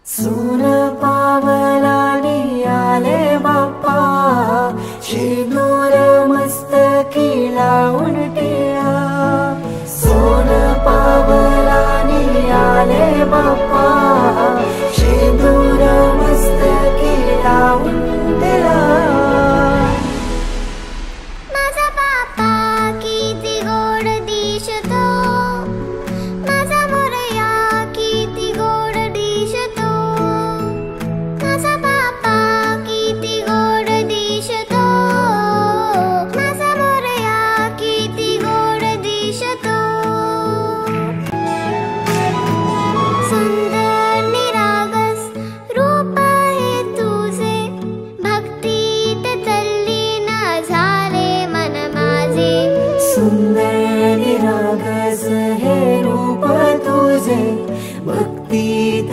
सून पावलानी आले बाप्पा, शेंदूर मस्तकी लावून टिळा. सोन पावलानी आले बाप्पा, शेंदूर मस्तकी लावून टिळा. माझा बाप्पा किती गोड दिसतो, माझा मोरया किती गोड दिसतो. माझा बाप्पा किती गोड दिसतो, माझा मोरया किती गोड दिसतो. सुंदर निरागस रूप आहे तुझे, भक्तीत तल्लीन झाले मन माझे. सुंदर निरागस हे रूप तुझे, भक्तीत